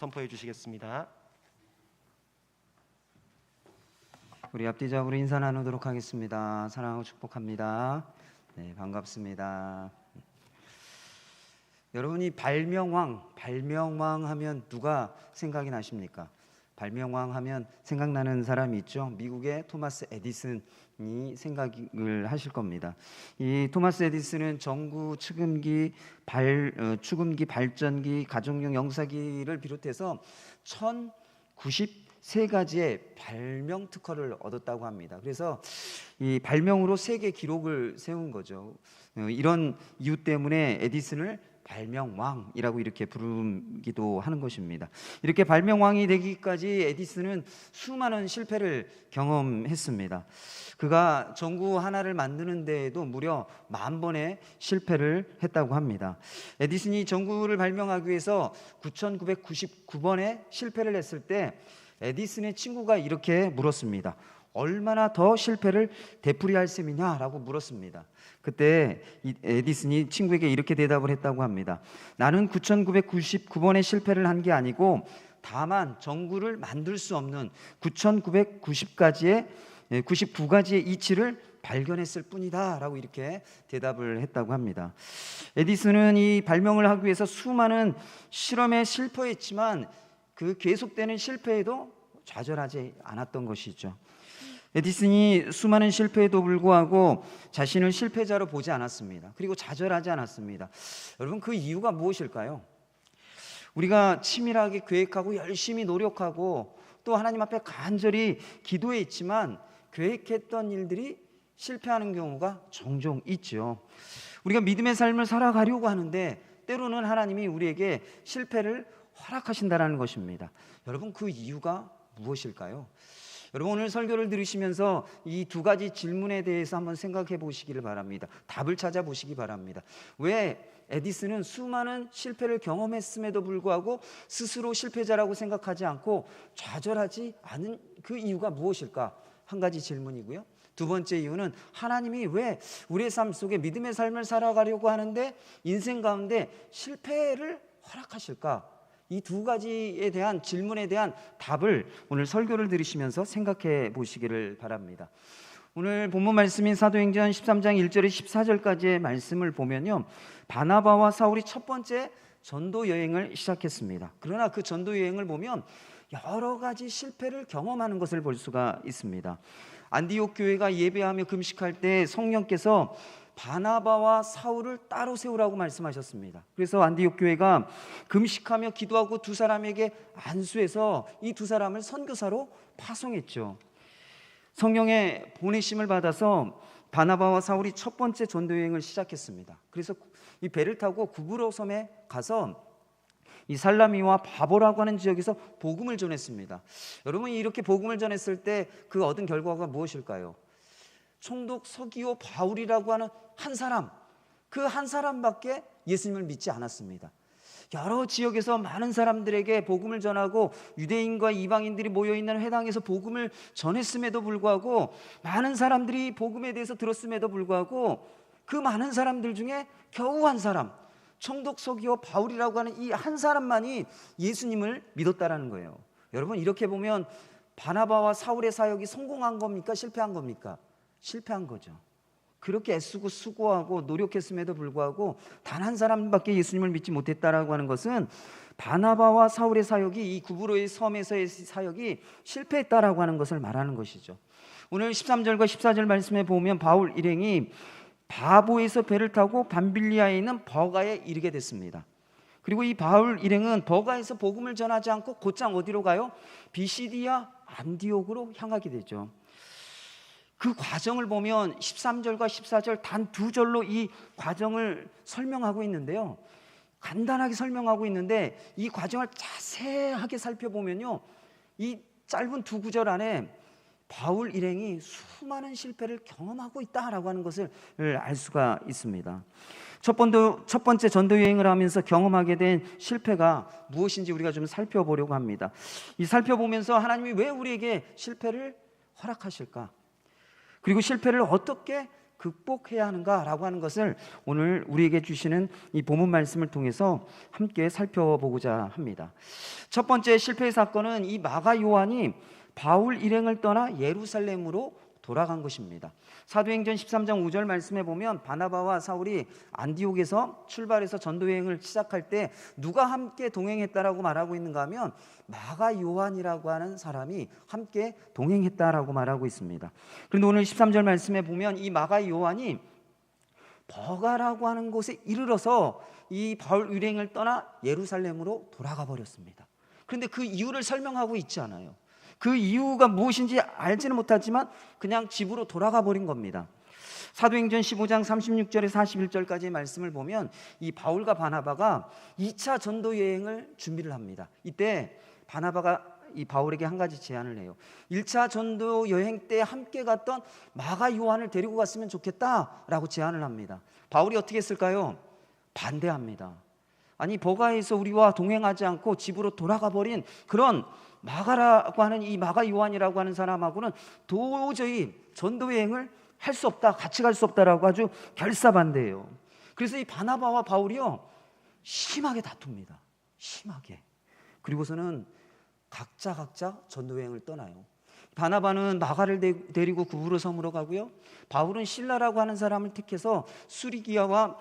선포해 주시겠습니다. 우리 앞뒤적으로 인사 나누도록 하겠습니다. 사랑하고 축복합니다. 네, 반갑습니다. 여러분이 발명왕 하면 누가 생각이 나십니까? 발명왕 하면 생각나는 사람이 있죠. 미국의 토마스 에디슨이 생각을 하실 겁니다. 이 토마스 에디슨은 전구, 축음기, 발전기, 가정용 영사기를 비롯해서 1093가지의 발명 특허를 얻었다고 합니다. 그래서 이 발명으로 세계 기록을 세운 거죠. 이런 이유 때문에 에디슨을 발명왕이라고 이렇게 부르기도 하는 것입니다. 이렇게 발명왕이 되기까지 에디슨은 수많은 실패를 경험했습니다. 그가 전구 하나를 만드는 데에도 무려 10,000번의 실패를 했다고 합니다. 에디슨이 전구를 발명하기 위해서 9,999번의 실패를 했을 때 에디슨의 친구가 이렇게 물었습니다. 얼마나 더 실패를 되풀이할 셈이냐라고 물었습니다. 그때 에디슨이 친구에게 이렇게 대답을 했다고 합니다. 나는 9,999번의 실패를 한 게 아니고 다만 전구를 만들 수 없는 9,999가지의 이치를 발견했을 뿐이다 라고 이렇게 대답을 했다고 합니다. 에디슨은 이 발명을 하기 위해서 수많은 실험에 실패했지만 그 계속되는 실패에도 좌절하지 않았던 것이죠. 에디슨이 수많은 실패에도 불구하고 자신을 실패자로 보지 않았습니다. 그리고 좌절하지 않았습니다. 여러분, 그 이유가 무엇일까요? 우리가 치밀하게 계획하고 열심히 노력하고 또 하나님 앞에 간절히 기도했지만 계획했던 일들이 실패하는 경우가 종종 있죠. 우리가 믿음의 삶을 살아가려고 하는데 때로는 하나님이 우리에게 실패를 허락하신다는 것입니다. 여러분, 그 이유가 무엇일까요? 여러분, 오늘 설교를 들으시면서 이 두 가지 질문에 대해서 한번 생각해 보시기를 바랍니다. 답을 찾아보시기 바랍니다. 왜 에디슨은 수많은 실패를 경험했음에도 불구하고 스스로 실패자라고 생각하지 않고 좌절하지 않은 그 이유가 무엇일까? 한 가지 질문이고요. 두 번째 이유는 하나님이 왜 우리의 삶 속에 믿음의 삶을 살아가려고 하는데 인생 가운데 실패를 허락하실까? 이 두 가지에 대한 질문에 대한 답을 오늘 설교를 들으시면서 생각해 보시기를 바랍니다. 오늘 본문 말씀인 사도행전 13장 1절에 14절까지의 말씀을 보면요, 바나바와 사울이 첫 번째 전도 여행을 시작했습니다. 그러나 그 전도 여행을 보면 여러 가지 실패를 경험하는 것을 볼 수가 있습니다. 안디옥 교회가 예배하며 금식할 때 성령께서 바나바와 사울을 따로 세우라고 말씀하셨습니다. 그래서 안디옥 교회가 금식하며 기도하고 두 사람에게 안수해서 이 두 사람을 선교사로 파송했죠. 성령의 보내심을 받아서 바나바와 사울이 첫 번째 전도 여행을 시작했습니다. 그래서 이 배를 타고 구브로 섬에 가서 이 살라미와 바보라고 하는 지역에서 복음을 전했습니다. 여러분이 이렇게 복음을 전했을 때 그 얻은 결과가 무엇일까요? 총독 서기오 바울이라고 하는 한 사람, 그 한 사람밖에 예수님을 믿지 않았습니다. 여러 지역에서 많은 사람들에게 복음을 전하고 유대인과 이방인들이 모여있는 회당에서 복음을 전했음에도 불구하고 많은 사람들이 복음에 대해서 들었음에도 불구하고 그 많은 사람들 중에 겨우 한 사람, 총독 서기오 바울이라고 하는 이 한 사람만이 예수님을 믿었다라는 거예요. 여러분, 이렇게 보면 바나바와 사울의 사역이 성공한 겁니까? 실패한 겁니까? 실패한 거죠. 그렇게 애쓰고 수고하고 노력했음에도 불구하고 단 한 사람밖에 예수님을 믿지 못했다라고 하는 것은 바나바와 사울의 사역이 이 구브로의 섬에서의 사역이 실패했다라고 하는 것을 말하는 것이죠. 오늘 13절과 14절 말씀에 보면 바울 일행이 바보에서 배를 타고 밤빌리아에 있는 버가에 이르게 됐습니다. 그리고 이 바울 일행은 버가에서 복음을 전하지 않고 곧장 어디로 가요? 비시디아 안디옥으로 향하게 되죠. 그 과정을 보면 13절과 14절 단 두 절로 이 과정을 설명하고 있는데요, 간단하게 설명하고 있는데 이 과정을 자세하게 살펴보면요, 이 짧은 두 구절 안에 바울 일행이 수많은 실패를 경험하고 있다라고 하는 것을 알 수가 있습니다. 첫 번째 전도 여행을 하면서 경험하게 된 실패가 무엇인지 우리가 좀 살펴보려고 합니다. 이 살펴보면서 하나님이 왜 우리에게 실패를 허락하실까? 그리고 실패를 어떻게 극복해야 하는가라고 하는 것을 오늘 우리에게 주시는 이 본문 말씀을 통해서 함께 살펴보고자 합니다. 첫 번째 실패의 사건은 이 마가 요한이 바울 일행을 떠나 예루살렘으로 돌아간 것입니다. 사도행전 13장 5절 말씀에 보면 바나바와 사울이 안디옥에서 출발해서 전도 여행을 시작할 때 누가 함께 동행했다라고 말하고 있는가 하면 마가 요한이라고 하는 사람이 함께 동행했다라고 말하고 있습니다. 그런데 오늘 13절 말씀에 보면 이 마가 요한이 버가라고 하는 곳에 이르러서 이 바울 일행을 떠나 예루살렘으로 돌아가 버렸습니다. 그런데 그 이유를 설명하고 있지 않아요. 그 이유가 무엇인지 알지는 못하지만 그냥 집으로 돌아가 버린 겁니다. 사도행전 15장 36절에서 41절까지의 말씀을 보면 이 바울과 바나바가 2차 전도 여행을 준비를 합니다. 이때 바나바가 이 바울에게 한 가지 제안을 해요. 1차 전도 여행 때 함께 갔던 마가 요한을 데리고 갔으면 좋겠다라고 제안을 합니다. 바울이 어떻게 했을까요? 반대합니다. 아니, 버가에서 우리와 동행하지 않고 집으로 돌아가 버린 그런 마가라고 하는 이 마가 요한이라고 하는 사람하고는 도저히 전도 여행을 할 수 없다, 같이 갈 수 없다라고 아주 결사반대해요. 그래서 이 바나바와 바울이요 심하게 다툽니다. 심하게. 그리고서는 각자 전도 여행을 떠나요. 바나바는 마가를 데리고 구브로 섬으로 가고요. 바울은 실라라고 하는 사람을 택해서 수리아와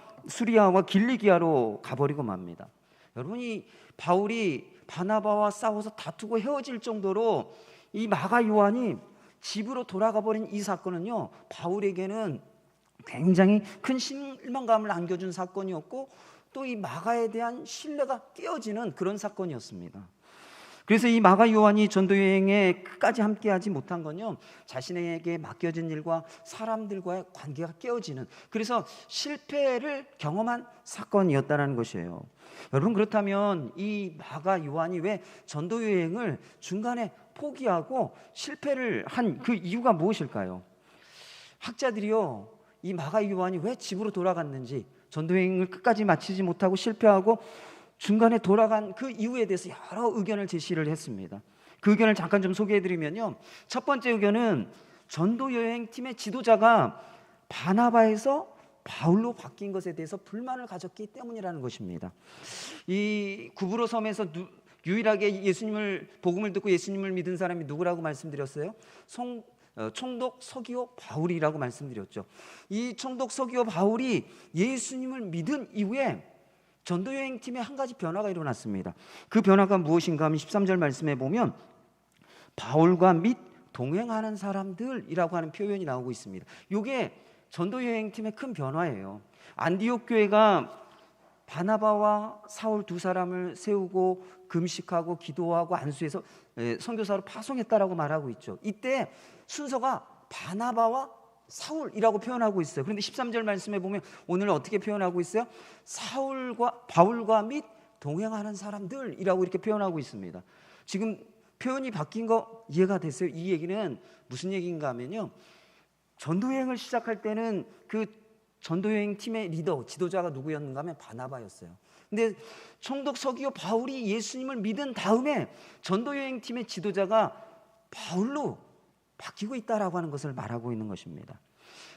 길리기아로 가버리고 맙니다. 여러분, 이 바울이 바나바와 싸워서 다투고 헤어질 정도로 이 마가 요한이 집으로 돌아가 버린 이 사건은요, 바울에게는 굉장히 큰 실망감을 안겨준 사건이었고 또 이 마가에 대한 신뢰가 깨어지는 그런 사건이었습니다. 그래서 이 마가 요한이 전도 여행에 끝까지 함께하지 못한 건요, 자신에게 맡겨진 일과 사람들과의 관계가 깨어지는, 그래서 실패를 경험한 사건이었다는 것이에요. 여러분, 그렇다면 이 마가 요한이 왜 전도 여행을 중간에 포기하고 실패를 한 그 이유가 무엇일까요? 학자들이요, 이 마가 요한이 왜 집으로 돌아갔는지, 전도 여행을 끝까지 마치지 못하고 실패하고 중간에 돌아간 그 이유에 대해서 여러 의견을 제시를 했습니다. 그 의견을 잠깐 좀 소개해드리면요, 첫 번째 의견은 전도 여행팀의 지도자가 바나바에서 바울로 바뀐 것에 대해서 불만을 가졌기 때문이라는 것입니다. 이 구브로 섬에서 유일하게 예수님을 복음을 듣고 예수님을 믿은 사람이 누구라고 말씀드렸어요? 총독 서기오 바울이라고 말씀드렸죠. 이 총독 서기오 바울이 예수님을 믿은 이후에 전도 여행팀에 한 가지 변화가 일어났습니다. 그 변화가 무엇인가 하면 13절 말씀에 보면 바울과 및 동행하는 사람들이라고 하는 표현이 나오고 있습니다. 이게 전도 여행팀의 큰 변화예요. 안디옥 교회가 바나바와 사울 두 사람을 세우고 금식하고 기도하고 안수해서 선교사로 파송했다라고 말하고 있죠. 이때 순서가 바나바와 사울이라고 표현하고 있어요. 그런데 13절 말씀에 보면 오늘 어떻게 표현하고 있어요? 바울과 및 동행하는 사람들이라고 이렇게 표현하고 있습니다. 지금 표현이 바뀐 거 이해가 됐어요? 이 얘기는 무슨 얘기인가 하면요, 전도여행을 시작할 때는 그 전도여행 팀의 리더, 지도자가 누구였는가 하면 바나바였어요. 근데 총독 서기오 바울이 예수님을 믿은 다음에 전도여행 팀의 지도자가 바울로 바뀌고 있다라고 하는 것을 말하고 있는 것입니다.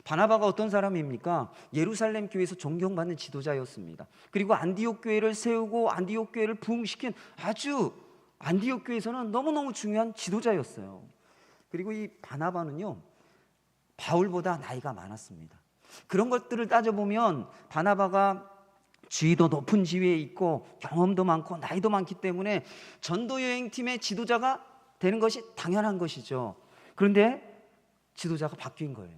바나바가 어떤 사람입니까? 예루살렘 교회에서 존경받는 지도자였습니다. 그리고 안디옥 교회를 세우고 안디옥 교회를 부흥시킨 아주 안디옥 교회에서는 너무너무 중요한 지도자였어요. 그리고 이 바나바는요, 바울보다 나이가 많았습니다. 그런 것들을 따져보면 바나바가 지위도 높은 지위에 있고 경험도 많고 나이도 많기 때문에 전도여행팀의 지도자가 되는 것이 당연한 것이죠. 그런데 지도자가 바뀐 거예요.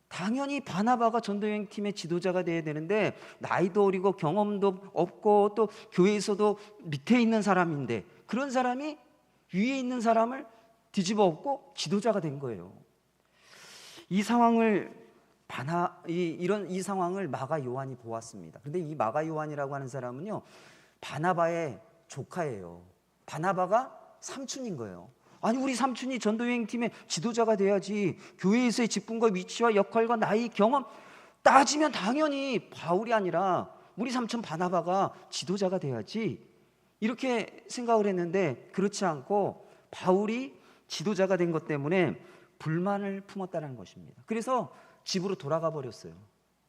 당연히 바나바가 전도여행팀의 지도자가 돼야 되는데 나이도 어리고 경험도 없고 또 교회에서도 밑에 있는 사람인데 그런 사람이 위에 있는 사람을 뒤집어 엎고 지도자가 된 거예요. 이 상황을 이 상황을 마가 요한이 보았습니다. 그런데 이 마가 요한이라고 하는 사람은요, 바나바의 조카예요. 바나바가 삼촌인 거예요. 아니, 우리 삼촌이 전도여행팀의 지도자가 돼야지. 교회에서의 직분과 위치와 역할과 나이, 경험 따지면 당연히 바울이 아니라 우리 삼촌 바나바가 지도자가 돼야지. 이렇게 생각을 했는데 그렇지 않고 바울이 지도자가 된 것 때문에 불만을 품었다는 것입니다. 그래서 집으로 돌아가 버렸어요.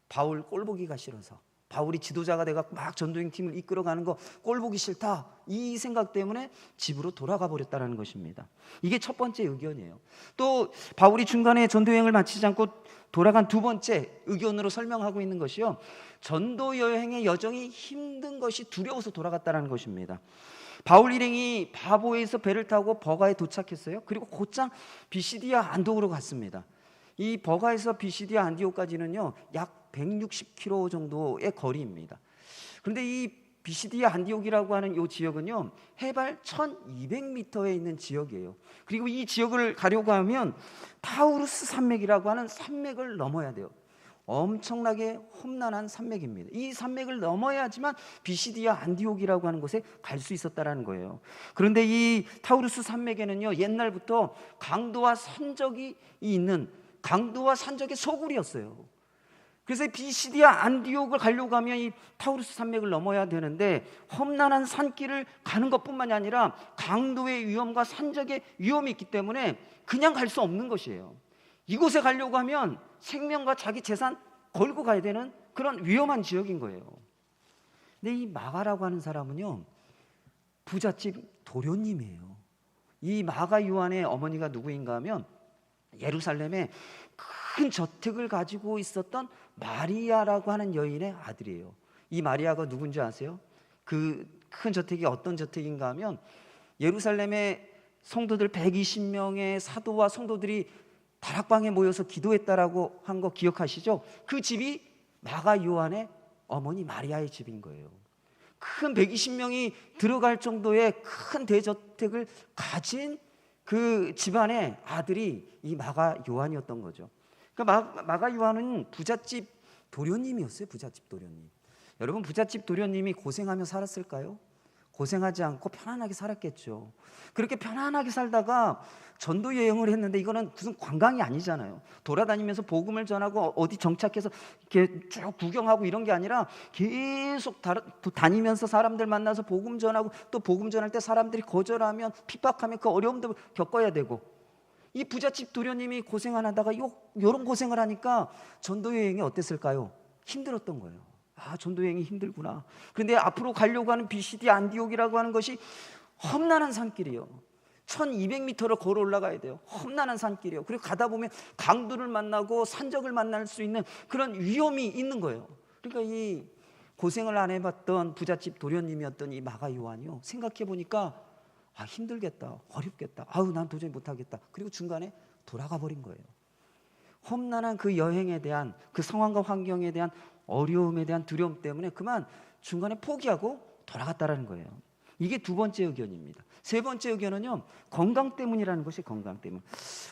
바울 꼴보기가 싫어서. 바울이 지도자가 돼갖고 막 전도행 팀을 이끌어가는 거 꼴보기 싫다, 이 생각 때문에 집으로 돌아가 버렸다는 것입니다. 이게 첫 번째 의견이에요. 또 바울이 중간에 전도여행을 마치지 않고 돌아간 두 번째 의견으로 설명하고 있는 것이요, 전도 여행의 여정이 힘든 것이 두려워서 돌아갔다는 것입니다. 바울 일행이 바보에서 배를 타고 버가에 도착했어요. 그리고 곧장 비시디아 안디옥으로 갔습니다. 이 버가에서 비시디아 안디옥까지는요 약 160km 정도의 거리입니다. 그런데 이 비시디아 안디옥이라고 하는 이 지역은요 해발 1200m에 있는 지역이에요. 그리고 이 지역을 가려고 하면 타우루스 산맥이라고 하는 산맥을 넘어야 돼요. 엄청나게 험난한 산맥입니다. 이 산맥을 넘어야지만 비시디아 안디옥이라고 하는 곳에 갈 수 있었다라는 거예요. 그런데 이 타우루스 산맥에는요 옛날부터 강도와 산적이 있는, 강도와 산적의 소굴이었어요. 그래서 비시디아 안디옥을 가려고 하면 이 타우루스 산맥을 넘어야 되는데 험난한 산길을 가는 것뿐만이 아니라 강도의 위험과 산적의 위험이 있기 때문에 그냥 갈 수 없는 것이에요. 이곳에 가려고 하면 생명과 자기 재산 걸고 가야 되는 그런 위험한 지역인 거예요. 근데 이 마가라고 하는 사람은요 부잣집 도련님이에요. 이 마가 요한의 어머니가 누구인가 하면 예루살렘에 큰 저택을 가지고 있었던 마리아라고 하는 여인의 아들이에요. 이 마리아가 누군지 아세요? 그 큰 저택이 어떤 저택인가 하면 예루살렘의 성도들 120명의 사도와 성도들이 다락방에 모여서 기도했다라고 한 거 기억하시죠? 그 집이 마가 요한의 어머니 마리아의 집인 거예요. 큰 120명이 들어갈 정도의 큰 대저택을 가진 그 집안의 아들이 이 마가 요한이었던 거죠. 그러니까 마가 요한은 부잣집 도련님이었어요. 부잣집 도련님. 여러분, 부잣집 도련님이 고생하며 살았을까요? 고생하지 않고 편안하게 살았겠죠. 그렇게 편안하게 살다가 전도 여행을 했는데 이거는 무슨 관광이 아니잖아요. 돌아다니면서 복음을 전하고 어디 정착해서 이렇게 쭉 구경하고 이런 게 아니라 계속 다니면서 사람들 만나서 복음 전하고, 또 복음 전할 때 사람들이 거절하면, 핍박하면 그 어려움도 겪어야 되고, 이 부잣집 도련님이 고생 안 하다가 요런 고생을 하니까 전도 여행이 어땠을까요? 힘들었던 거예요. 아, 전도 여행이 힘들구나. 그런데 앞으로 가려고 하는 비시디 안디옥이라고 하는 것이 험난한 산길이요. 1200m를 걸어 올라가야 돼요. 험난한 산길이요. 그리고 가다 보면 강도를 만나고 산적을 만날 수 있는 그런 위험이 있는 거예요. 그러니까 이 고생을 안 해봤던 부잣집 도련님이었던 이 마가 요한이요, 생각해 보니까 아, 힘들겠다, 어렵겠다, 아우 난 도저히 못하겠다. 그리고 중간에 돌아가 버린 거예요. 험난한 그 여행에 대한, 그 상황과 환경에 대한 어려움에 대한 두려움 때문에 그만 중간에 포기하고 돌아갔다라는 거예요. 이게 두 번째 의견입니다. 세 번째 의견은요, 건강 때문이라는 것이, 건강 때문.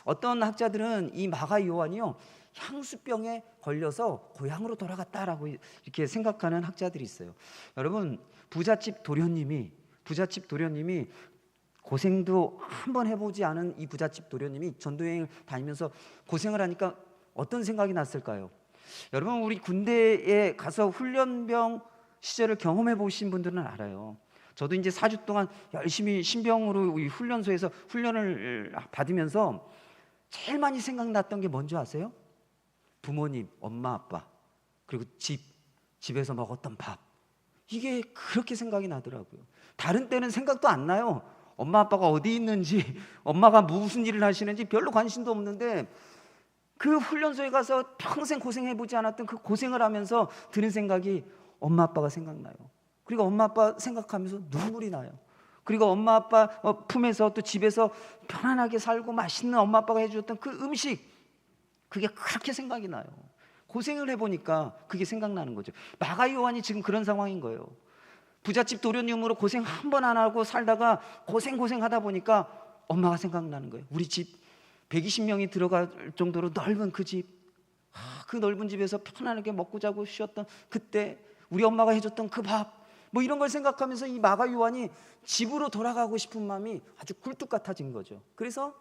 어떤 학자들은 이 마가 요한이요 향수병에 걸려서 고향으로 돌아갔다라고 이렇게 생각하는 학자들이 있어요. 여러분, 부잣집 도련님이 고생도 한번 해보지 않은 이 부잣집 도련님이 전도여행을 다니면서 고생을 하니까 어떤 생각이 났을까요? 여러분, 우리 군대에 가서 훈련병 시절을 경험해 보신 분들은 알아요. 저도 이제 4주 동안 열심히 신병으로 우리 훈련소에서 훈련을 받으면서 제일 많이 생각났던 게 뭔지 아세요? 부모님, 엄마, 아빠, 그리고 집에서 먹었던 밥. 이게 그렇게 생각이 나더라고요. 다른 때는 생각도 안 나요. 엄마 아빠가 어디 있는지, 엄마가 무슨 일을 하시는지 별로 관심도 없는데 그 훈련소에 가서 평생 고생해보지 않았던 그 고생을 하면서 드는 생각이 엄마 아빠가 생각나요. 그리고 엄마 아빠 생각하면서 눈물이 나요. 그리고 엄마 아빠 품에서, 또 집에서 편안하게 살고 맛있는 엄마 아빠가 해주셨던 그 음식, 그게 그렇게 생각이 나요. 고생을 해보니까 그게 생각나는 거죠. 마가 요한이 지금 그런 상황인 거예요. 부잣집 도련님으로 고생 한 번 안 하고 살다가 고생하다 보니까 엄마가 생각나는 거예요. 우리 집 120명이 들어갈 정도로 넓은 그 집, 그 넓은 집에서 편안하게 먹고 자고 쉬었던 그때 우리 엄마가 해줬던 그 밥, 뭐 이런 걸 생각하면서 이 마가 요한이 집으로 돌아가고 싶은 마음이 아주 굴뚝 같아진 거죠. 그래서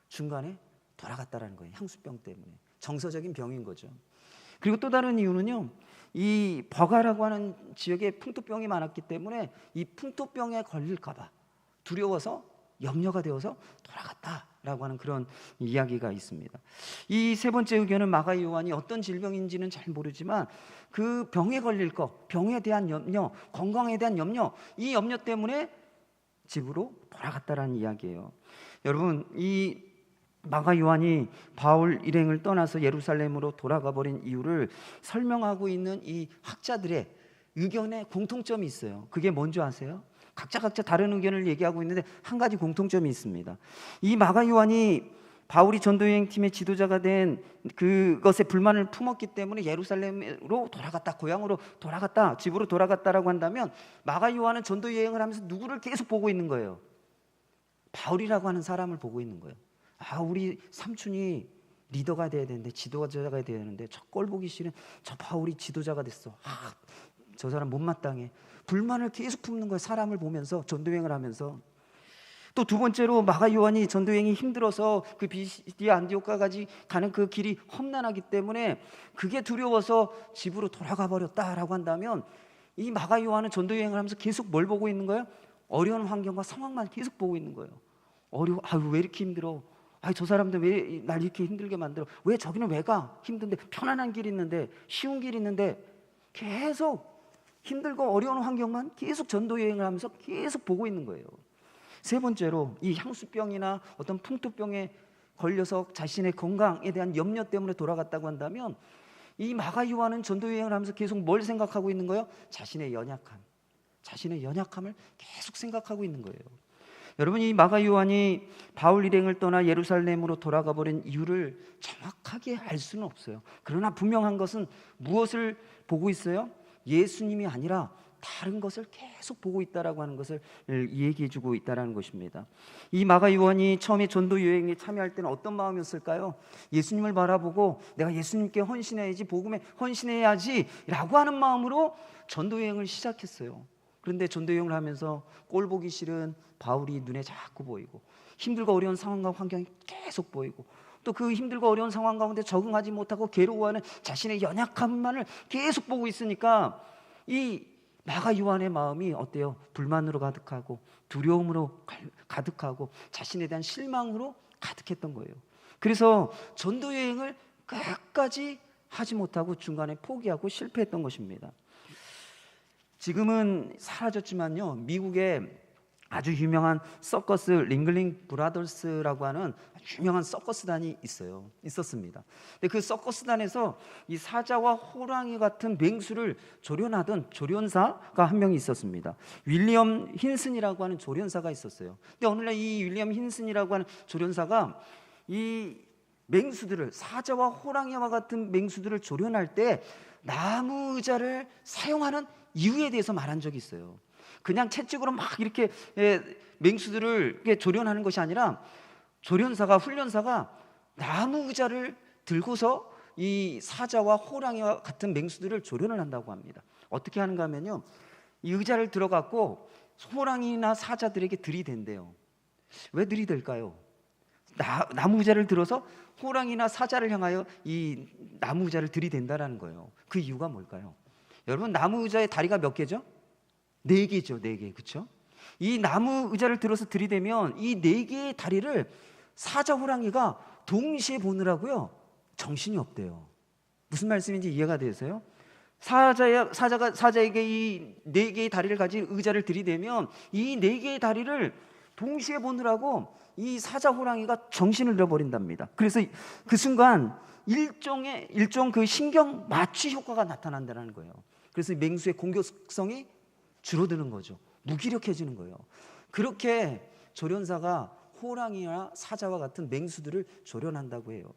중간에 돌아갔다라는 거예요. 향수병 때문에. 정서적인 병인 거죠. 그리고 또 다른 이유는요, 이 버가라고 하는 지역에 풍토병이 많았기 때문에 이 풍토병에 걸릴까 봐 두려워서, 염려가 되어서 돌아갔다, 라고 하는 그런 이야기가 있습니다. 이 세 번째 의견은 마가 요한이 어떤 질병인지는 잘 모르지만 그 병에 걸릴 것, 병에 대한 염려, 건강에 대한 염려, 이 염려 때문에 집으로 돌아갔다라는 이야기예요. 여러분, 이 마가 요한이 바울 일행을 떠나서 예루살렘으로 돌아가 버린 이유를 설명하고 있는 이 학자들의 의견에 공통점이 있어요. 그게 뭔지 아세요? 각자 다른 의견을 얘기하고 있는데 한 가지 공통점이 있습니다. 이 마가 요한이 바울이 전도여행 팀의 지도자가 된 그것에 불만을 품었기 때문에 예루살렘으로 돌아갔다, 고향으로 돌아갔다, 집으로 돌아갔다라고 한다면 마가 요한은 전도여행을 하면서 누구를 계속 보고 있는 거예요? 바울이라고 하는 사람을 보고 있는 거예요. 우리 삼촌이 리더가 돼야 되는데, 지도자가 돼야 되는데, 저 꼴 보기 싫은 저 바울이 지도자가 됐어. 저 사람 못마땅해. 불만을 계속 품는 거예요. 사람을 보면서, 전도여행을 하면서. 또 두 번째로 마가 요한이 전도여행이 힘들어서 그 비시디아 안디옥까지 가는 그 길이 험난하기 때문에 그게 두려워서 집으로 돌아가 버렸다라고 한다면, 이 마가 요한은 전도여행을 하면서 계속 뭘 보고 있는 거예요? 어려운 환경과 상황만 계속 보고 있는 거예요. 왜 이렇게 힘들어? 저 사람들 왜 날 이렇게 힘들게 만들어? 왜 저기는 왜 가? 힘든데, 편안한 길이 있는데, 쉬운 길이 있는데, 계속 힘들고 어려운 환경만 계속 전도여행을 하면서 계속 보고 있는 거예요. 세 번째로 이 향수병이나 어떤 풍토병에 걸려서 자신의 건강에 대한 염려 때문에 돌아갔다고 한다면, 이 마가 요한은 전도여행을 하면서 계속 뭘 생각하고 있는 거예요? 자신의 연약함을 계속 생각하고 있는 거예요. 여러분, 이 마가 요한이 바울 일행을 떠나 예루살렘으로 돌아가 버린 이유를 정확하게 알 수는 없어요. 그러나 분명한 것은 무엇을 보고 있어요? 예수님이 아니라 다른 것을 계속 보고 있다라고 하는 것을 얘기해 주고 있다라는 것입니다. 이 마가 요한이 처음에 전도 여행에 참여할 때는 어떤 마음이었을까요? 예수님을 바라보고 내가 예수님께 헌신해야지, 복음에 헌신해야지 라고 하는 마음으로 전도 여행을 시작했어요. 그런데 전도 여행을 하면서 꼴 보기 싫은 바울이 눈에 자꾸 보이고, 힘들고 어려운 상황과 환경이 계속 보이고, 또 그 힘들고 어려운 상황 가운데 적응하지 못하고 괴로워하는 자신의 연약함만을 계속 보고 있으니까 이 마가 요한의 마음이 어때요? 불만으로 가득하고, 두려움으로 가득하고, 자신에 대한 실망으로 가득했던 거예요. 그래서 전도 여행을 끝까지 하지 못하고 중간에 포기하고 실패했던 것입니다. 지금은 사라졌지만요, 미국에 아주 유명한 서커스, 링글링 브라더스라고 하는 유명한 서커스단이 있었습니다. 근데 그 서커스단에서 이 사자와 호랑이 같은 맹수를 조련하던 조련사가 한 명이 있었습니다. 윌리엄 힌슨이라고 하는 조련사가 있었어요. 근데 어느 날 이 윌리엄 힌슨이라고 하는 조련사가 이 맹수들을, 사자와 호랑이와 같은 맹수들을 조련할 때 나무 의자를 사용하는 이유에 대해서 말한 적이 있어요. 그냥 채찍으로 막 이렇게 맹수들을 조련하는 것이 아니라 훈련사가 나무 의자를 들고서 이 사자와 호랑이와 같은 맹수들을 조련을 한다고 합니다. 어떻게 하는가 하면요, 이 의자를 들어갖고 호랑이나 사자들에게 들이댄대요. 왜 들이댈까요? 나무 의자를 들어서 호랑이나 사자를 향하여 이 나무 의자를 들이댄다라는 거예요. 그 이유가 뭘까요? 여러분, 나무 의자의 다리가 몇 개죠? 4개죠. 4개. 그렇죠? 이 나무 의자를 들어서 들이대면 이 4개의 다리를 사자, 호랑이가 동시에 보느라고요, 정신이 없대요. 무슨 말씀인지 이해가 되세요? 사자에게 이 4개의 다리를 가진 의자를 들이대면 이 4개의 다리를 동시에 보느라고 이 사자, 호랑이가 정신을 잃어버린답니다. 그래서 그 순간 일종 그 신경 마취 효과가 나타난다는 거예요. 그래서 맹수의 공격성이 줄어드는 거죠. 무기력해지는 거예요. 그렇게 조련사가 호랑이와 사자와 같은 맹수들을 조련한다고 해요.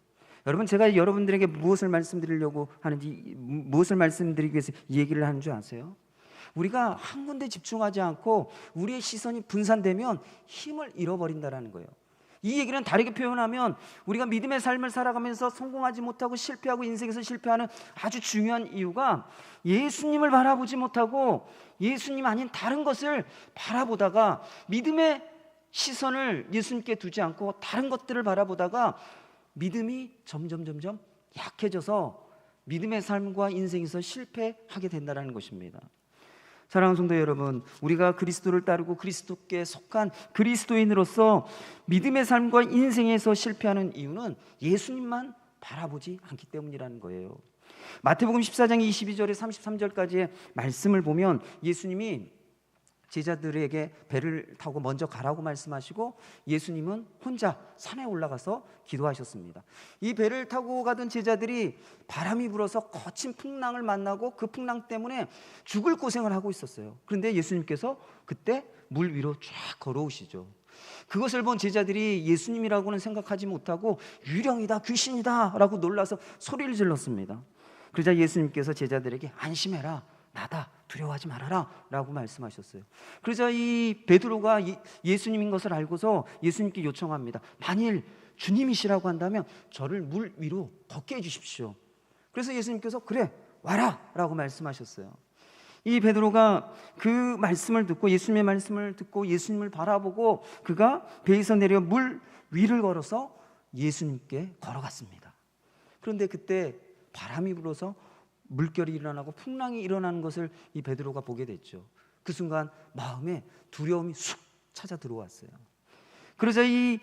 여러분, 제가 여러분들에게 무엇을 말씀드리기 위해서 이 얘기를 하는 줄 아세요? 우리가 한 군데 집중하지 않고 우리의 시선이 분산되면 힘을 잃어버린다는 거예요. 이 얘기는 다르게 표현하면 우리가 믿음의 삶을 살아가면서 성공하지 못하고 실패하고 인생에서 실패하는 아주 중요한 이유가 예수님을 바라보지 못하고 예수님 아닌 다른 것을 바라보다가, 믿음의 시선을 예수님께 두지 않고 다른 것들을 바라보다가 믿음이 점점 약해져서 믿음의 삶과 인생에서 실패하게 된다는 것입니다. 사랑하는 성도 여러분, 우리가 그리스도를 따르고 그리스도께 속한 그리스도인으로서 믿음의 삶과 인생에서 실패하는 이유는 예수님만 바라보지 않기 때문이라는 거예요. 마태복음 14장 22절에 33절까지의 말씀을 보면 예수님이 제자들에게 배를 타고 먼저 가라고 말씀하시고 예수님은 혼자 산에 올라가서 기도하셨습니다. 이 배를 타고 가던 제자들이 바람이 불어서 거친 풍랑을 만나고 그 풍랑 때문에 죽을 고생을 하고 있었어요. 그런데 예수님께서 그때 물 위로 쫙 걸어오시죠. 그것을 본 제자들이 예수님이라고는 생각하지 못하고 유령이다, 귀신이다 라고 놀라서 소리를 질렀습니다. 그러자 예수님께서 제자들에게 안심해라, 나다, 두려워하지 말아라 라고 말씀하셨어요. 그러자 이 베드로가 예수님인 것을 알고서 예수님께 요청합니다. 만일 주님이시라고 한다면 저를 물 위로 걷게 해주십시오. 그래서 예수님께서 그래 와라 라고 말씀하셨어요. 이 베드로가 그 말씀을 듣고 예수님의 말씀을 듣고 예수님을 바라보고 그가 배에서 내려 물 위를 걸어서 예수님께 걸어갔습니다. 그런데 그때 바람이 불어서 물결이 일어나고 풍랑이 일어나는 것을 이 베드로가 보게 됐죠. 그 순간 마음에 두려움이 쑥 찾아 들어왔어요. 그러자 이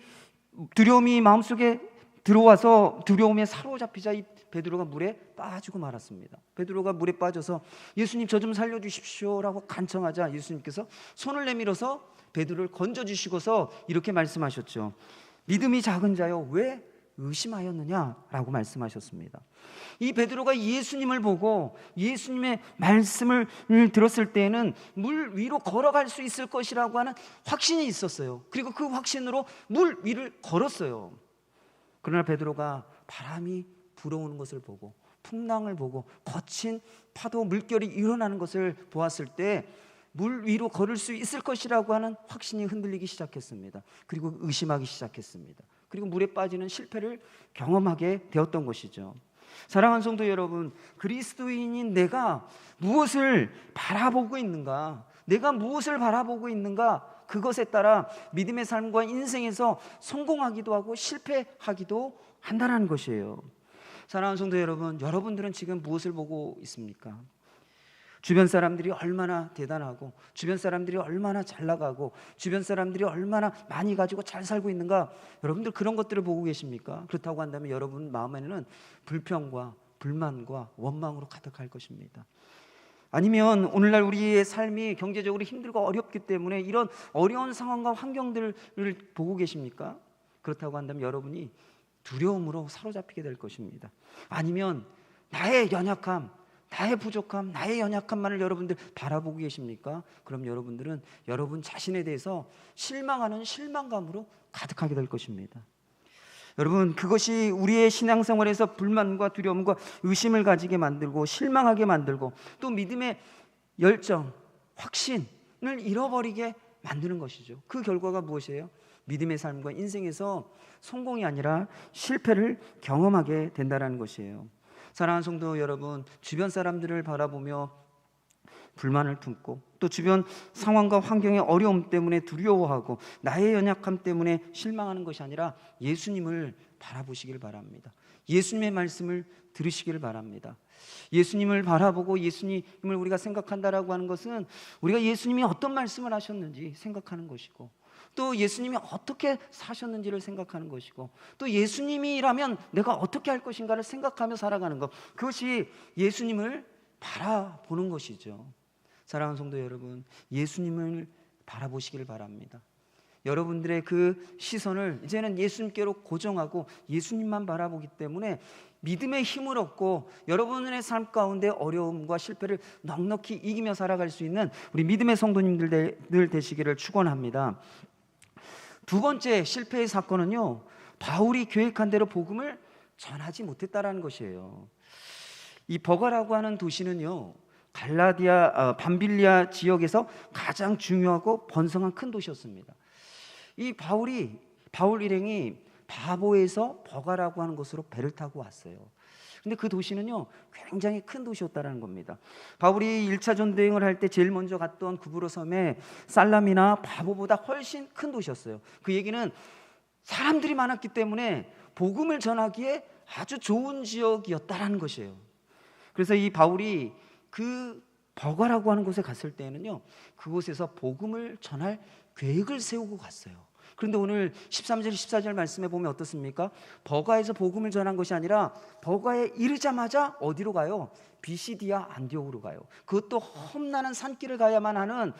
두려움이 마음속에 들어와서 두려움에 사로잡히자 이 베드로가 물에 빠지고 말았습니다. 베드로가 물에 빠져서 예수님 저 좀 살려주십시오 라고 간청하자 예수님께서 손을 내밀어서 베드로를 건져주시고서 이렇게 말씀하셨죠. 믿음이 작은 자여 왜 의심하였느냐라고 말씀하셨습니다. 이 베드로가 예수님을 보고 예수님의 말씀을 들었을 때에는 물 위로 걸어갈 수 있을 것이라고 하는 확신이 있었어요. 그리고 그 확신으로 물 위를 걸었어요. 그러나 베드로가 바람이 불어오는 것을 보고 풍랑을 보고 거친 파도 물결이 일어나는 것을 보았을 때 물 위로 걸을 수 있을 것이라고 하는 확신이 흔들리기 시작했습니다. 그리고 의심하기 시작했습니다. 그리고 물에 빠지는 실패를 경험하게 되었던 것이죠. 사랑하는 성도 여러분, 그리스도인인 내가 무엇을 바라보고 있는가, 내가 무엇을 바라보고 있는가, 그것에 따라 믿음의 삶과 인생에서 성공하기도 하고 실패하기도 한다는 것이에요. 사랑하는 성도 여러분, 여러분들은 지금 무엇을 보고 있습니까? 주변 사람들이 얼마나 대단하고 주변 사람들이 얼마나 잘 나가고 주변 사람들이 얼마나 많이 가지고 잘 살고 있는가, 여러분들 그런 것들을 보고 계십니까? 그렇다고 한다면 여러분 마음에는 불평과 불만과 원망으로 가득할 것입니다. 아니면 오늘날 우리의 삶이 경제적으로 힘들고 어렵기 때문에 이런 어려운 상황과 환경들을 보고 계십니까? 그렇다고 한다면 여러분이 두려움으로 사로잡히게 될 것입니다. 아니면 나의 연약함, 나의 부족함, 나의 연약함만을 여러분들 바라보고 계십니까? 그럼 여러분들은 여러분 자신에 대해서 실망하는 실망감으로 가득하게 될 것입니다. 여러분, 그것이 우리의 신앙생활에서 불만과 두려움과 의심을 가지게 만들고 실망하게 만들고 또 믿음의 열정, 확신을 잃어버리게 만드는 것이죠. 그 결과가 무엇이에요? 믿음의 삶과 인생에서 성공이 아니라 실패를 경험하게 된다는 것이에요. 사랑하는 성도 여러분, 주변 사람들을 바라보며 불만을 품고 또 주변 상황과 환경의 어려움 때문에 두려워하고 나의 연약함 때문에 실망하는 것이 아니라 예수님을 바라보시길 바랍니다. 예수님의 말씀을 들으시길 바랍니다. 예수님을 바라보고 예수님을 우리가 생각한다라고 하는 것은 우리가 예수님이 어떤 말씀을 하셨는지 생각하는 것이고 또 예수님이 어떻게 사셨는지를 생각하는 것이고 또 예수님이라면 내가 어떻게 할 것인가를 생각하며 살아가는 것, 그것이 예수님을 바라보는 것이죠. 사랑하는 성도 여러분, 예수님을 바라보시길 바랍니다. 여러분들의 그 시선을 이제는 예수님께로 고정하고 예수님만 바라보기 때문에 믿음의 힘을 얻고 여러분의 삶 가운데 어려움과 실패를 넉넉히 이기며 살아갈 수 있는 우리 믿음의 성도님들 되시기를 축원합니다. 두 번째 실패의 사건은요, 바울이 계획한 대로 복음을 전하지 못했다라는 것이에요. 이 버가라고 하는 도시는요, 밤빌리아 지역에서 가장 중요하고 번성한 큰 도시였습니다. 이 바울 일행이 바보에서 버가라고 하는 곳으로 배를 타고 왔어요. 근데 그 도시는요, 굉장히 큰 도시였다는 겁니다. 바울이 1차 전도행을 할 때 제일 먼저 갔던 구브로 섬의 살람이나 바보보다 훨씬 큰 도시였어요. 그 얘기는 사람들이 많았기 때문에 복음을 전하기에 아주 좋은 지역이었다라는 것이에요. 그래서 이 바울이 그 버가라고 하는 곳에 갔을 때는요, 그곳에서 복음을 전할 계획을 세우고 갔어요. 그런데 오늘 13절 14절 말씀에 보면 어떻습니까? 버가에서 복음을 전한 것이 아니라 버가에 이르자마자 어디로 가요? 비시디아 안디옥으로 가요. 그것도 험난한 산길을 가야만 하는,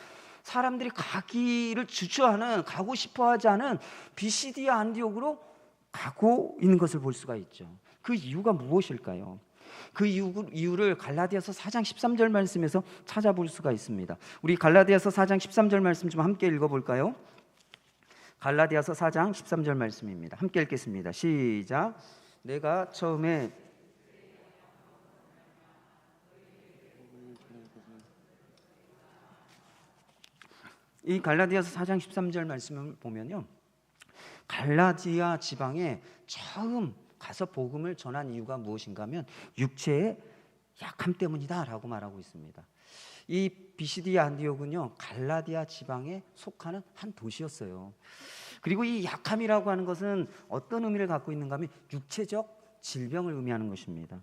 사람들이 가기를 주저하는, 가고 싶어하지 않은 비시디아 안디옥으로 가고 있는 것을 볼 수가 있죠. 그 이유가 무엇일까요? 그 이유를 갈라디아서 4장 13절 말씀에서 찾아볼 수가 있습니다. 우리 갈라디아서 4장 13절 말씀 좀 함께 읽어볼까요? 갈라디아서 4장 13절 말씀입니다. 함께 읽겠습니다. 시작. 내가 처음에 이 갈라디아서 4장 13절 말씀을 보면요, 갈라디아 지방에 처음 가서 복음을 전한 이유가 무엇인가 하면 육체의 약함 때문이다라고 말하고 있습니다. 이 비시디아 안디옥은요, 갈라디아 지방에 속하는 한 도시였어요. 그리고 이 약함이라고 하는 것은 어떤 의미를 갖고 있는가 하면 육체적 질병을 의미하는 것입니다.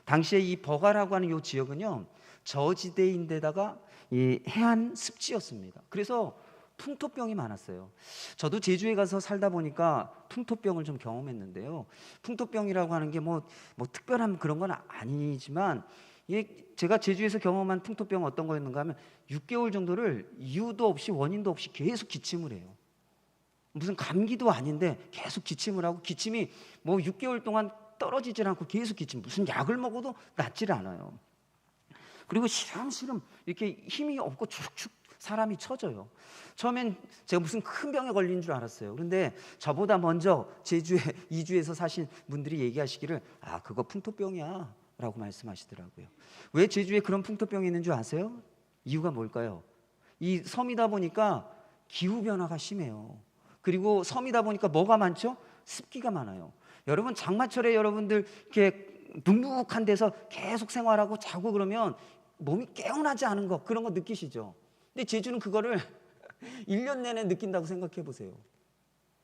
당시에 이 버가라고 하는 이 지역은요, 저지대인데다가 이 해안 습지였습니다. 그래서 풍토병이 많았어요. 저도 제주에 가서 살다 보니까 풍토병을 좀 경험했는데요. 풍토병이라고 하는 게 뭐 특별한 그런 건 아니지만, 제가 제주에서 경험한 풍토병은 어떤 거였는가 하면 6개월 정도를 이유도 없이 원인도 없이 계속 기침을 해요. 무슨 감기도 아닌데 계속 기침을 하고, 기침이 뭐 6개월 동안 떨어지질 않고 계속 기침, 무슨 약을 먹어도 낫질 않아요. 그리고 시름시름 이렇게 힘이 없고 축축 사람이 처져요. 처음엔 제가 무슨 큰 병에 걸린 줄 알았어요. 그런데 저보다 먼저 제주에 이주에서 사신 분들이 얘기하시기를, 그거 풍토병이야 라고 말씀하시더라고요. 왜 제주에 그런 풍토병이 있는 줄 아세요? 이유가 뭘까요? 이 섬이다 보니까 기후변화가 심해요. 그리고 섬이다 보니까 뭐가 많죠? 습기가 많아요. 여러분, 장마철에 여러분들 이렇게 눅눅한 데서 계속 생활하고 자고 그러면 몸이 개운하지 않은 거, 그런 거 느끼시죠? 근데 제주는 그거를 1년 내내 느낀다고 생각해 보세요.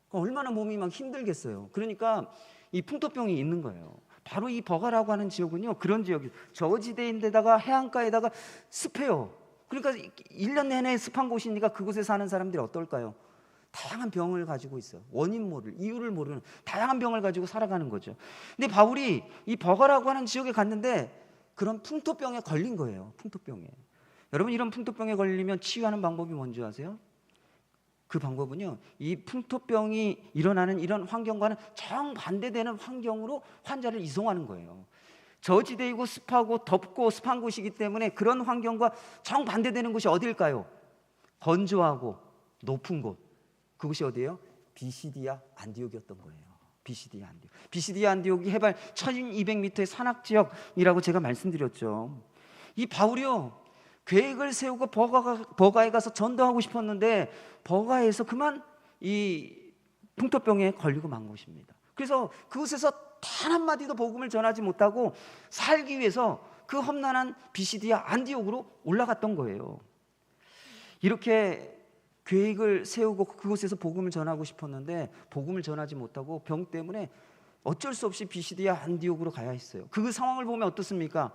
얼마나 몸이 막 힘들겠어요. 그러니까 이 풍토병이 있는 거예요. 바로 이 버가라고 하는 지역은요, 그런 지역이, 저지대인데다가 해안가에다가 습해요. 그러니까 1년 내내 습한 곳이니까 그곳에 사는 사람들이 어떨까요? 다양한 병을 가지고 있어요. 원인 모를, 이유를 모르는 다양한 병을 가지고 살아가는 거죠. 근데 바울이 이 버가라고 하는 지역에 갔는데 그런 풍토병에 걸린 거예요. 풍토병에. 여러분, 이런 풍토병에 걸리면 치유하는 방법이 뭔지 아세요? 그 방법은요, 이 풍토병이 일어나는 이런 환경과는 정반대되는 환경으로 환자를 이송하는 거예요. 저지대이고 습하고 덥고 습한 곳이기 때문에 그런 환경과 정반대되는 곳이 어딜까요? 건조하고 높은 곳. 그곳이 어디예요? 비시디아 안디옥이었던 거예요. 비시디아 안디옥. 비시디아 안디옥이 해발 1200m의 산악지역이라고 제가 말씀드렸죠. 이 바울이요, 계획을 세우고 버가에 가서 전도하고 싶었는데 버가에서 그만 이 풍토병에 걸리고 만 것입니다. 그래서 그곳에서 단 한마디도 복음을 전하지 못하고 살기 위해서 그 험난한 비시디아 안디옥으로 올라갔던 거예요. 이렇게 계획을 세우고 그곳에서 복음을 전하고 싶었는데 복음을 전하지 못하고 병 때문에 어쩔 수 없이 비시디아 안디옥으로 가야 했어요. 그 상황을 보면 어떻습니까?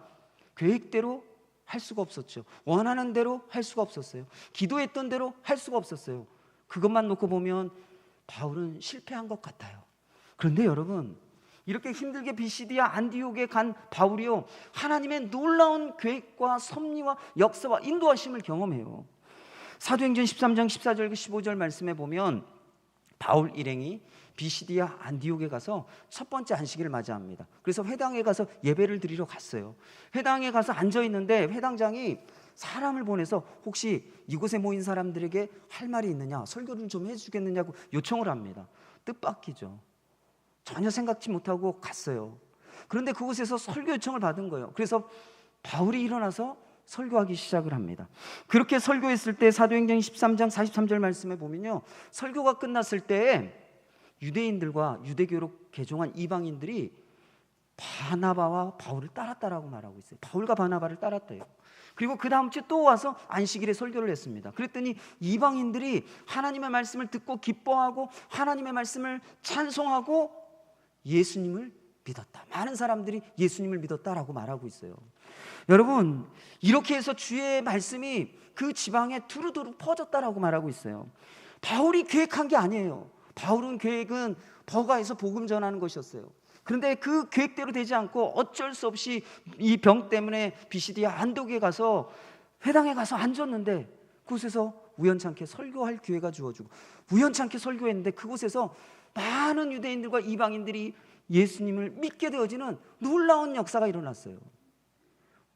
계획대로 할 수가 없었죠. 원하는 대로 할 수가 없었어요. 기도했던 대로 할 수가 없었어요. 그것만 놓고 보면 바울은 실패한 것 같아요. 그런데 여러분, 이렇게 힘들게 비시디아 안디옥에 간 바울이요, 하나님의 놀라운 계획과 섭리와 역사와 인도하심을 경험해요. 사도행전 13장 14절 15절 말씀에 보면 바울 일행이 비시디아 안디옥에 가서 첫 번째 안식일을 맞이합니다. 그래서 회당에 가서 예배를 드리러 갔어요. 회당에 가서 앉아 있는데 회당장이 사람을 보내서 혹시 이곳에 모인 사람들에게 할 말이 있느냐, 설교를 좀 해주겠느냐고 요청을 합니다. 뜻밖이죠. 전혀 생각지 못하고 갔어요. 그런데 그곳에서 설교 요청을 받은 거예요. 그래서 바울이 일어나서 설교하기 시작을 합니다. 그렇게 설교했을 때 사도행전 13장 43절 말씀에 보면요, 설교가 끝났을 때 유대인들과 유대교로 개종한 이방인들이 바나바와 바울을 따랐다라고 말하고 있어요. 바울과 바나바를 따랐대요. 그리고 그 다음 주에 또 와서 안식일에 설교를 했습니다. 그랬더니 이방인들이 하나님의 말씀을 듣고 기뻐하고 하나님의 말씀을 찬송하고 예수님을 믿었다. 많은 사람들이 예수님을 믿었다라고 말하고 있어요. 여러분, 이렇게 해서 주의 말씀이 그 지방에 두루두루 퍼졌다라고 말하고 있어요. 바울이 계획한 게 아니에요. 바울은 계획은 버가에서 복음 전하는 것이었어요. 그런데 그 계획대로 되지 않고 어쩔 수 없이 이 병 때문에 비시디아 안독에 가서 회당에 가서 앉았는데 그곳에서 우연찮게 설교할 기회가 주어지고 우연찮게 설교했는데 그곳에서 많은 유대인들과 이방인들이 예수님을 믿게 되어지는 놀라운 역사가 일어났어요.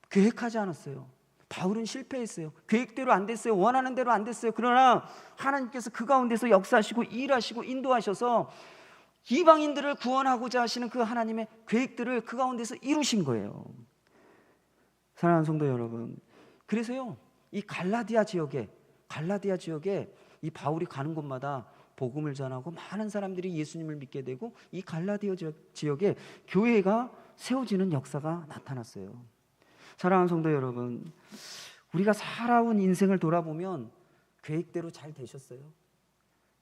계획하지 않았어요. 바울은 실패했어요. 계획대로 안 됐어요. 원하는 대로 안 됐어요. 그러나 하나님께서 그 가운데서 역사하시고 일하시고 인도하셔서 이방인들을 구원하고자 하시는 그 하나님의 계획들을 그 가운데서 이루신 거예요. 사랑하는 성도 여러분, 그래서요 이 갈라디아 지역에 이 바울이 가는 곳마다 복음을 전하고 많은 사람들이 예수님을 믿게 되고 이 갈라디아 지역에 교회가 세워지는 역사가 나타났어요. 사랑하는 성도 여러분, 우리가 살아온 인생을 돌아보면 계획대로 잘 되셨어요?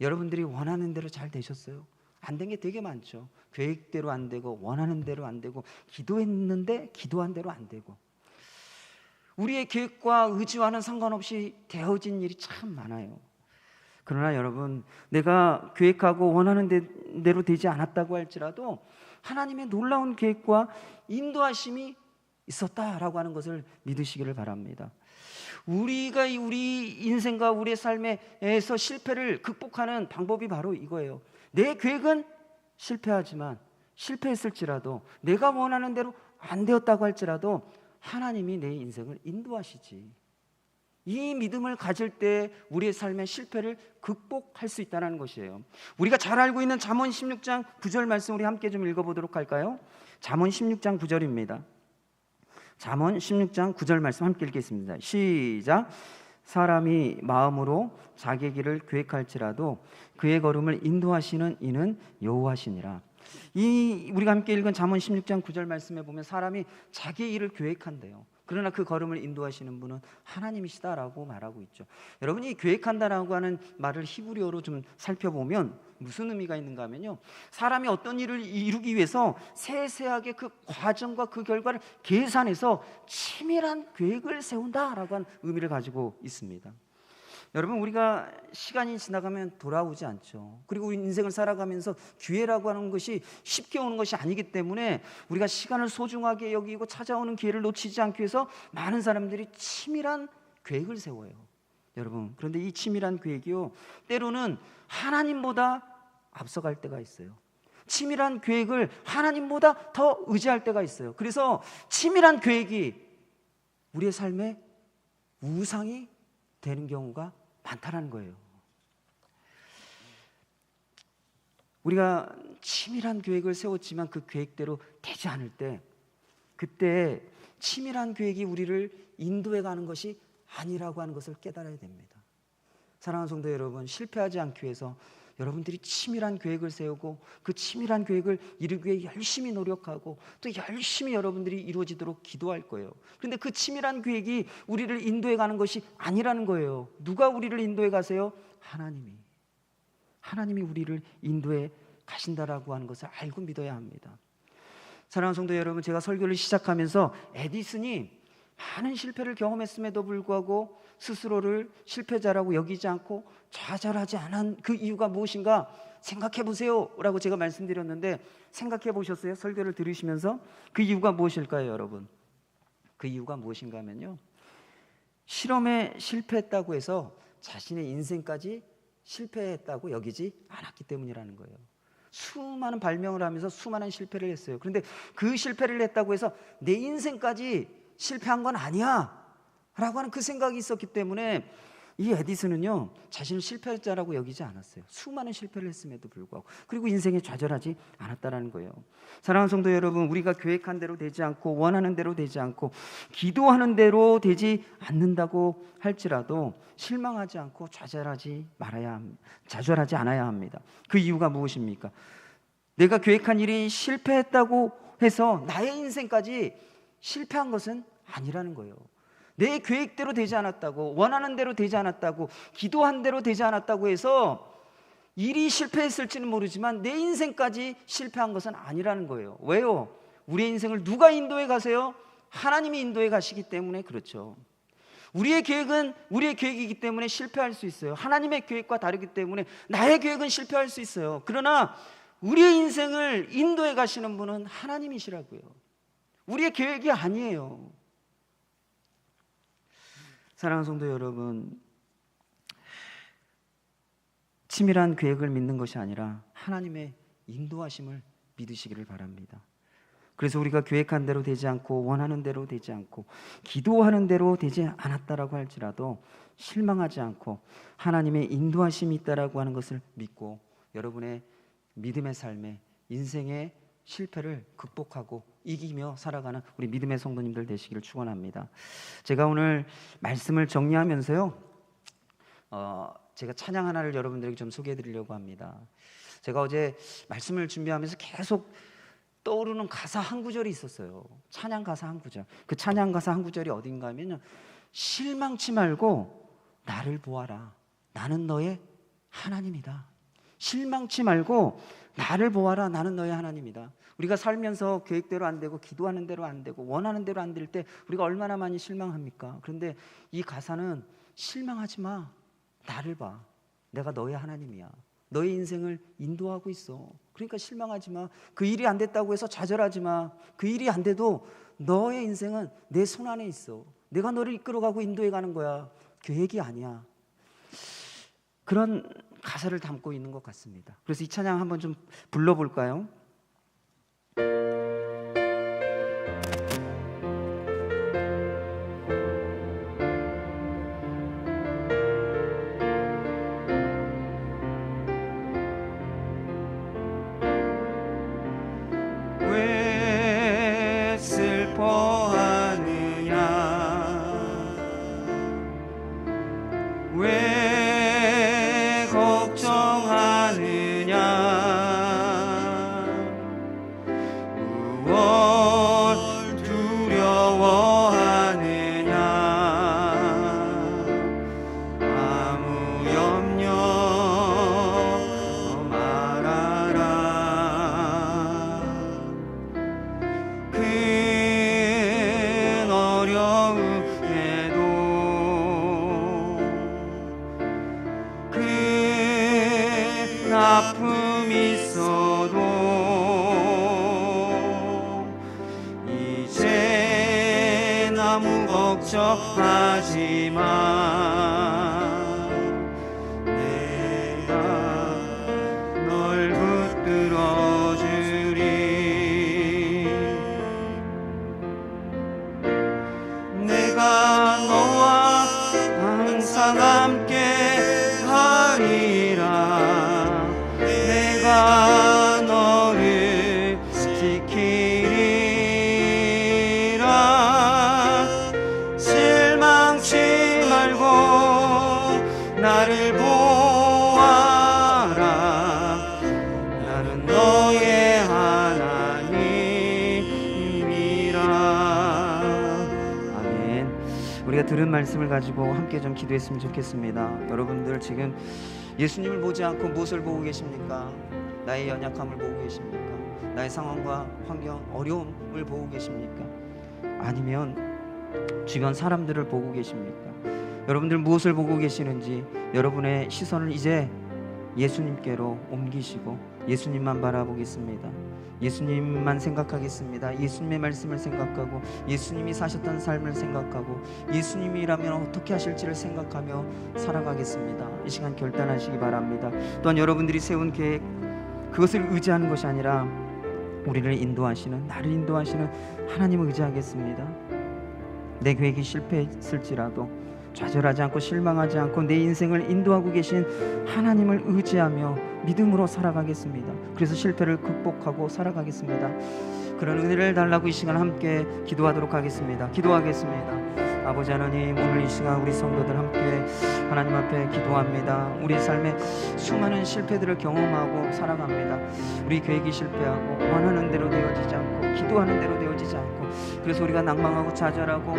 여러분들이 원하는 대로 잘 되셨어요? 안 된 게 되게 많죠. 계획대로 안 되고 원하는 대로 안 되고 기도했는데 기도한 대로 안 되고 우리의 계획과 의지와는 상관없이 되어진 일이 참 많아요. 그러나 여러분, 내가 계획하고 원하는 대로 되지 않았다고 할지라도 하나님의 놀라운 계획과 인도하심이 있었다라고 하는 것을 믿으시기를 바랍니다. 우리가 우리 인생과 우리의 삶에서 실패를 극복하는 방법이 바로 이거예요. 내 계획은 실패하지만 실패했을지라도 내가 원하는 대로 안 되었다고 할지라도 하나님이 내 인생을 인도하시지. 이 믿음을 가질 때 우리의 삶의 실패를 극복할 수 있다는 것이에요. 우리가 잘 알고 있는 잠언 16장 9절 말씀 우리 함께 좀 읽어보도록 할까요? 잠언 16장 9절입니다. 잠언 16장 9절 말씀 함께 읽겠습니다. 시작. 사람이 마음으로 자기 길을 계획할지라도 그의 걸음을 인도하시는 이는 여호와시니라. 이 우리가 함께 읽은 잠언 16장 9절 말씀에 보면 사람이 자기의 일을 계획한대요. 그러나 그 걸음을 인도하시는 분은 하나님이시다라고 말하고 있죠. 여러분, 이 계획한다라고 하는 말을 히브리어로 좀 살펴보면 무슨 의미가 있는가 하면요, 사람이 어떤 일을 이루기 위해서 세세하게 그 과정과 그 결과를 계산해서 치밀한 계획을 세운다라고 하는 의미를 가지고 있습니다. 여러분, 우리가 시간이 지나가면 돌아오지 않죠. 그리고 우리 인생을 살아가면서 기회라고 하는 것이 쉽게 오는 것이 아니기 때문에 우리가 시간을 소중하게 여기고 찾아오는 기회를 놓치지 않기 위해서 많은 사람들이 치밀한 계획을 세워요. 여러분, 그런데 이 치밀한 계획이요, 때로는 하나님보다 앞서갈 때가 있어요. 치밀한 계획을 하나님보다 더 의지할 때가 있어요. 그래서 치밀한 계획이 우리의 삶에 우상이 되는 경우가 많다는 거예요. 우리가 치밀한 계획을 세웠지만 그 계획대로 되지 않을 때, 그때 치밀한 계획이 우리를 인도해 가는 것이 아니라고 하는 것을 깨달아야 됩니다. 사랑하는 성도 여러분, 실패하지 않기 위해서 여러분들이 치밀한 계획을 세우고 그 치밀한 계획을 이루기 위해 열심히 노력하고 또 열심히 여러분들이 이루어지도록 기도할 거예요. 그런데 그 치밀한 계획이 우리를 인도해 가는 것이 아니라는 거예요. 누가 우리를 인도해 가세요? 하나님이 우리를 인도해 가신다라고 하는 것을 알고 믿어야 합니다. 사랑하는 성도 여러분, 제가 설교를 시작하면서 에디슨이 많은 실패를 경험했음에도 불구하고 스스로를 실패자라고 여기지 않고 좌절하지 않은 그 이유가 무엇인가 생각해 보세요 라고 제가 말씀드렸는데, 생각해 보셨어요? 설교를 들으시면서 그 이유가 무엇일까요, 여러분? 그 이유가 무엇인가 하면요, 실험에 실패했다고 해서 자신의 인생까지 실패했다고 여기지 않았기 때문이라는 거예요. 수많은 발명을 하면서 수많은 실패를 했어요. 그런데 그 실패를 했다고 해서 내 인생까지 실패한 건 아니야 라고 하는 그 생각이 있었기 때문에 이 에디슨은요, 자신을 실패자라고 여기지 않았어요. 수많은 실패를 했음에도 불구하고, 그리고 인생에 좌절하지 않았다라는 거예요. 사랑하는 성도 여러분, 우리가 계획한 대로 되지 않고 원하는 대로 되지 않고 기도하는 대로 되지 않는다고 할지라도 실망하지 않고 좌절하지 않아야 합니다. 그 이유가 무엇입니까? 내가 계획한 일이 실패했다고 해서 나의 인생까지 실패한 것은 아니라는 거예요. 내 계획대로 되지 않았다고, 원하는 대로 되지 않았다고, 기도한 대로 되지 않았다고 해서 일이 실패했을지는 모르지만 내 인생까지 실패한 것은 아니라는 거예요. 왜요? 우리의 인생을 누가 인도해 가세요? 하나님이 인도해 가시기 때문에 그렇죠. 우리의 계획은 우리의 계획이기 때문에 실패할 수 있어요. 하나님의 계획과 다르기 때문에 나의 계획은 실패할 수 있어요. 그러나 우리의 인생을 인도해 가시는 분은 하나님이시라고요. 우리의 계획이 아니에요. 사랑하는 성도 여러분, 치밀한 계획을 믿는 것이 아니라 하나님의 인도하심을 믿으시기를 바랍니다. 그래서 우리가 계획한 대로 되지 않고 원하는 대로 되지 않고 기도하는 대로 되지 않았다라고 할지라도 실망하지 않고 하나님의 인도하심이 있다라고 하는 것을 믿고 여러분의 믿음의 삶에 인생의 실패를 극복하고 이기며 살아가는 우리 믿음의 성도님들 되시기를 축원합니다. 제가 오늘 말씀을 정리하면서요, 제가 찬양 하나를 여러분들에게 좀 소개해 드리려고 합니다. 제가 어제 말씀을 준비하면서 계속 떠오르는 가사 한 구절이 있었어요. 찬양 가사 한 구절. 그 찬양 가사 한 구절이 어딘가 하면요, 실망치 말고 나를 보아라. 나는 너의 하나님이다. 실망치 말고 나를 보아라. 나는 너의 하나님이다. 우리가 살면서 계획대로 안 되고 기도하는 대로 안 되고 원하는 대로 안 될 때 우리가 얼마나 많이 실망합니까? 그런데 이 가사는 실망하지 마. 나를 봐. 내가 너의 하나님이야. 너의 인생을 인도하고 있어. 그러니까 실망하지 마. 그 일이 안 됐다고 해서 좌절하지 마. 그 일이 안 돼도 너의 인생은 내 손 안에 있어. 내가 너를 이끌어가고 인도해 가는 거야. 계획이 아니야. 그런 가사를 담고 있는 것 같습니다. 그래서 이 찬양 한번 좀 불러볼까요? 왜 슬퍼하느냐, 왜 걱정하느냐, 무엇 두려워하느냐, 아무 염려 말아라. 큰 어려움에도 큰 아픔이 있어도 이제 아무 걱정하지 마. 내가 널 붙들어 주리. 내가 너와 항상 함께 하리라. 내가 너를 지키리라. 실망치 말고 나를 보아라. 나는 너의 하나님이라. 아멘. 우리가 들은 말씀을 가지고 함께 좀 기도했으면 좋겠습니다. 여러분들 지금 예수님을 보지 않고 무엇을 보고 계십니까? 나의 연약함을 보고 계십니까? 나의 상황과 환경, 어려움을 보고 계십니까? 아니면 주변 사람들을 보고 계십니까? 여러분들 무엇을 보고 계시는지 여러분의 시선을 이제 예수님께로 옮기시고 예수님만 바라보겠습니다. 예수님만 생각하겠습니다. 예수님의 말씀을 생각하고 예수님이 사셨던 삶을 생각하고 예수님이라면 어떻게 하실지를 생각하며 살아가겠습니다. 이 시간 결단하시기 바랍니다. 또한 여러분들이 세운 계획, 그것을 의지하는 것이 아니라 우리를 인도하시는, 나를 인도하시는 하나님을 의지하겠습니다. 내 계획이 실패했을지라도 좌절하지 않고 실망하지 않고 내 인생을 인도하고 계신 하나님을 의지하며 믿음으로 살아가겠습니다. 그래서 실패를 극복하고 살아가겠습니다. 그런 은혜를 달라고 이 시간 함께 기도하도록 하겠습니다. 기도하겠습니다. 아버지 하나님, 오늘 이 시간 우리 성도들 함께 하나님 앞에 기도합니다. 우리 삶에 수많은 실패들을 경험하고 살아갑니다. 우리 계획이 실패하고 원하는 대로 되어지지 않고 기도하는 대로 되어지지 않고, 그래서 우리가 낭망하고 좌절하고,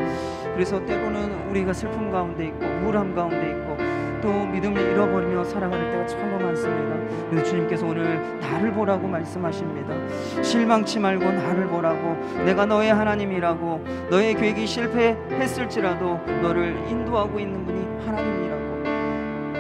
그래서 때로는 우리가 슬픔 가운데 있고 우울함 가운데 있고 또 믿음을 잃어버리며 살아갈 때가 참으로 많습니다. 그래서 주님께서 오늘 나를 보라고 말씀하십니다. 실망치 말고 나를 보라고. 내가 너의 하나님이라고. 너의 계획이 실패했을지라도 너를 인도하고 있는 분이 하나님이라고.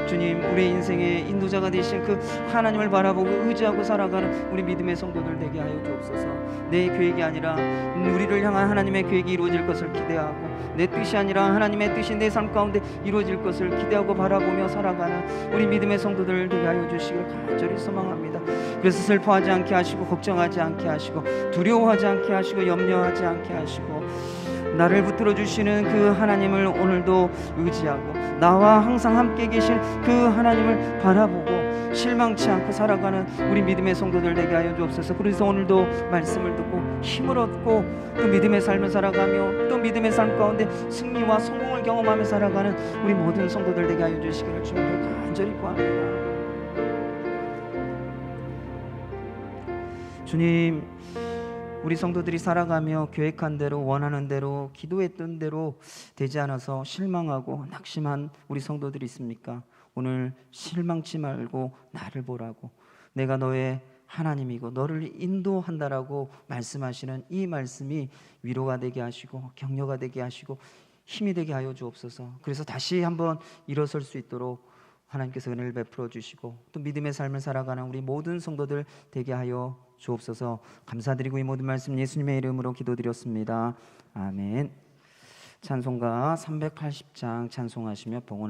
주님, 우리의 인생의 인도자가 되신 그 하나님을 바라보고 의지하고 살아가는 우리 믿음의 성도들 되게 하여 주옵소서. 내 계획이 아니라 우리를 향한 하나님의 계획이 이루어질 것을 기대하고, 내 뜻이 아니라 하나님의 뜻이 내 삶 가운데 이루어질 것을 기대하고 바라보며 살아가는 우리 믿음의 성도들 되게 하여 주시길 간절히 소망합니다. 그래서 슬퍼하지 않게 하시고, 걱정하지 않게 하시고, 두려워하지 않게 하시고, 염려하지 않게 하시고, 나를 붙들어 주시는 그 하나님을 오늘도 의지하고, 나와 항상 함께 계신 그 하나님을 바라보고 실망치 않고 살아가는 우리 믿음의 성도들 되게 하여 주옵소서. 그래서 오늘도 말씀을 듣고 힘을 얻고 또 믿음의 삶을 살아가며, 또 믿음의 삶 가운데 승리와 성공을 경험하며 살아가는 우리 모든 성도들 되게 하여 주시기를 주님을 간절히 구합니다. 주님, 우리 성도들이 살아가며 계획한 대로, 원하는 대로, 기도했던 대로 되지 않아서 실망하고 낙심한 우리 성도들이 있습니까? 오늘 실망치 말고 나를 보라고. 내가 너의 하나님이고 너를 인도한다라고 말씀하시는 이 말씀이 위로가 되게 하시고 격려가 되게 하시고 힘이 되게 하여 주옵소서. 그래서 다시 한번 일어설 수 있도록 하나님께서 은혜를 베풀어 주시고, 또 믿음의 삶을 살아가는 우리 모든 성도들 되게 하여 주옵소서. 감사드리고 이 모든 말씀 예수님의 이름으로 기도드렸습니다. 아멘. 찬송가 380장 찬송하시며 봉헌